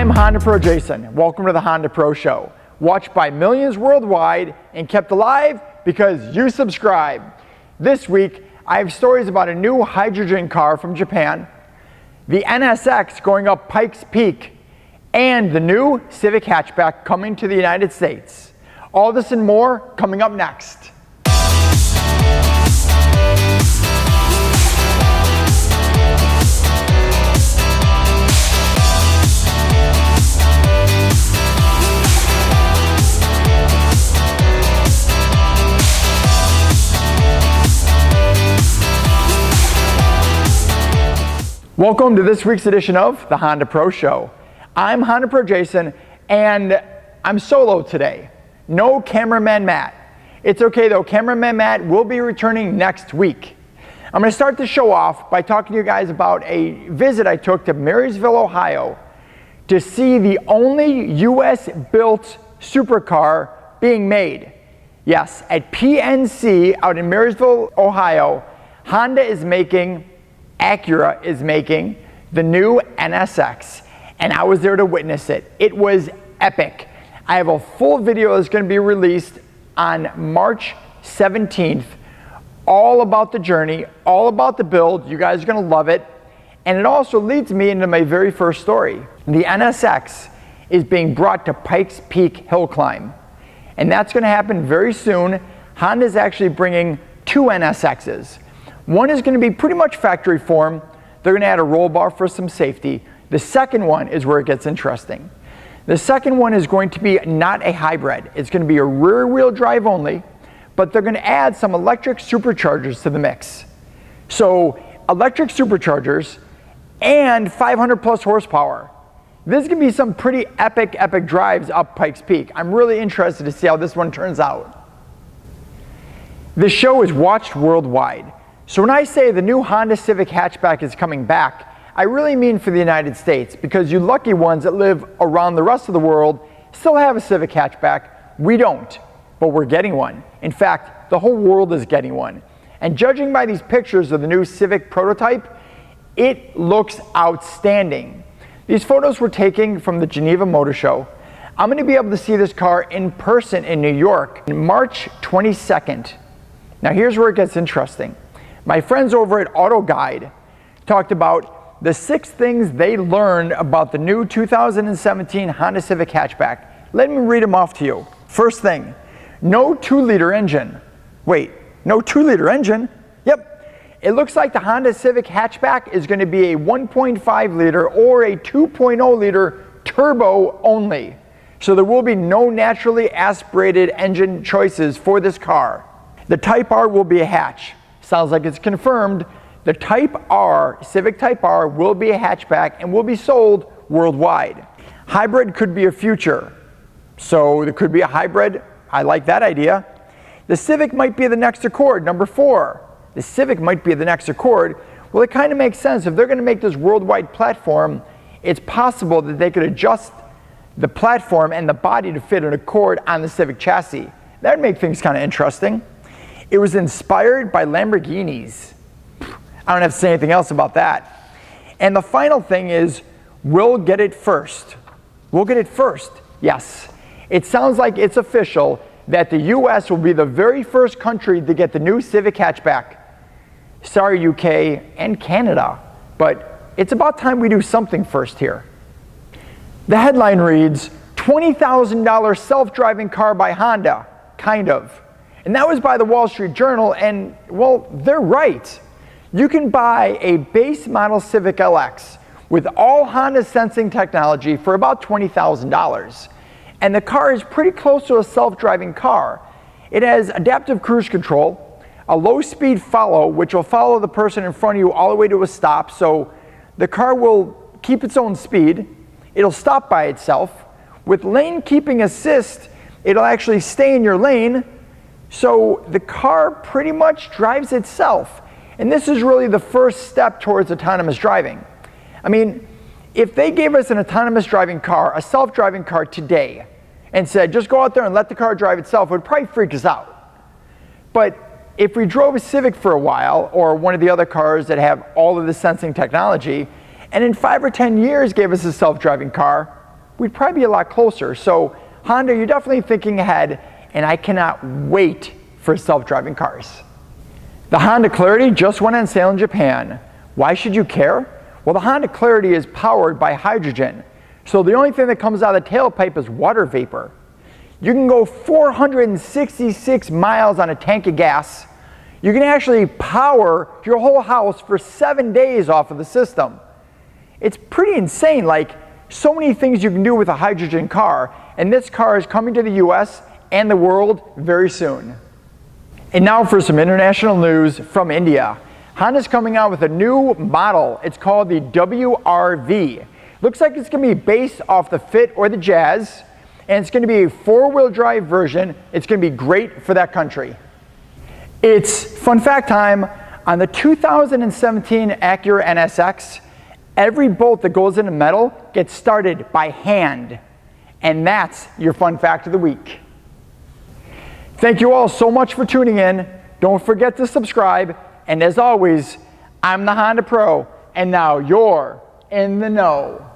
I'm Honda Pro Jason. Welcome to the Honda Pro Show. Watched by millions worldwide and kept alive because you subscribe. This week, I have stories about a new hydrogen car from Japan, the NSX going up Pikes Peak, and the new CIVIC hatchback coming to the United States. All this and more coming up next. Welcome to this week's edition of the Honda Pro Show. I'm Honda Pro Jason, and I'm solo today. No cameraman Matt. It's okay though, cameraman Matt will be returning next week. I'm going to start the show off by talking to you guys about a visit I took to Marysville, Ohio to see the only US-built supercar being made. Yes, at PNC out in Marysville, Ohio, Honda is making, ACURA is making the new NSX, and I was there to witness it. It was epic. I have a full video that's going to be released on March 17th, all about the journey, all about the build. You guys are going to love it. And it also leads me into my very first story. The NSX is being brought to Pikes Peak Hill Climb, and that's going to happen very soon. Honda's actually bringing two NSXs. One is going to be pretty much factory form. They're going to add a roll bar for some safety. The second one is where it gets interesting. The second one is going to be not a hybrid. It's going to be a rear wheel drive only, but they're going to add some electric superchargers to the mix. So electric superchargers and 500 plus horsepower. This is going to be some pretty epic drives up Pikes Peak. I'm really interested to see how this one turns out. This show is watched worldwide. So when I say the new Honda Civic hatchback is coming back, I really mean for the United States, because you lucky ones that live around the rest of the world still have a Civic hatchback. We don't, but we're getting one. In fact, the whole world is getting one. And judging by these pictures of the new Civic prototype, it looks outstanding. These photos were taken from the Geneva Motor Show. I'm going to be able to see this car in person in New York on March 22nd. Now here's where it gets interesting. My friends over at Auto Guide talked about the 6 things they learned about the new 2017 Honda Civic hatchback. Let me read them off to you. First thing, no 2-liter engine. Wait, no 2-liter engine? Yep. It looks like the Honda Civic hatchback is going to be a 1.5 liter or a 2.0 liter turbo only. So there will be no naturally aspirated engine choices for this car. The Type R will be a hatch. Sounds like it's confirmed. The Type R, Civic Type R, will be a hatchback and will be sold worldwide. Hybrid could be a future. So there could be a hybrid. I like that idea. The Civic might be the next Accord, number 4. The Civic might be the next Accord. Well, it kind of makes sense. If they're going to make this worldwide platform, it's possible that they could adjust the platform and the body to fit an Accord on the Civic chassis. That would make things kind of interesting. It was inspired by Lamborghinis. I don't have to say anything else about that. And the final thing is, we'll get it first. We'll get it first. Yes. It sounds like it's official that the US will be the very first country to get the new Civic hatchback. Sorry, UK and Canada, but it's about time we do something first here. The headline reads, $20,000 self-driving car by Honda, kind of. And that was by the Wall Street Journal, and well, they're right. You can buy a base model Civic LX with all Honda sensing technology for about $20,000. And the car is pretty close to a self-driving car. It has adaptive cruise control, a low-speed follow, which will follow the person in front of you all the way to a stop, so the car will keep its own speed. It'll stop by itself. With lane keeping assist, it'll actually stay in your lane. So the car pretty much drives itself. And this is really the first step towards autonomous driving. I mean, if they gave us an autonomous driving car, a self-driving car today, and said, just go out there and let the car drive itself, it would probably freak us out. But if we drove a Civic for a while, or one of the other cars that have all of the sensing technology, and in 5 or 10 years gave us a self-driving car, we'd probably be a lot closer. So Honda, you're definitely thinking ahead, and I cannot wait for self-driving cars. The Honda Clarity just went on sale in Japan. Why should you care? Well, the Honda Clarity is powered by hydrogen. So the only thing that comes out of the tailpipe is water vapor. You can go 466 miles on a tank of gas. You can actually power your whole house for 7 days off of the system. It's pretty insane, like so many things you can do with a hydrogen car, and this car is coming to the US and the world very soon. And now for some international news from India. Honda's coming out with a new model. It's called the WRV. Looks like it's going to be based off the Fit or the Jazz, and it's going to be a four-wheel drive version. It's going to be great for that country. It's fun fact time. On the 2017 ACURA NSX, every bolt that goes into metal gets started by hand. And that's your fun fact of the week. Thank you all so much for tuning in. Don't forget to subscribe. And as always, I'm the Honda Pro, and now you're in the know.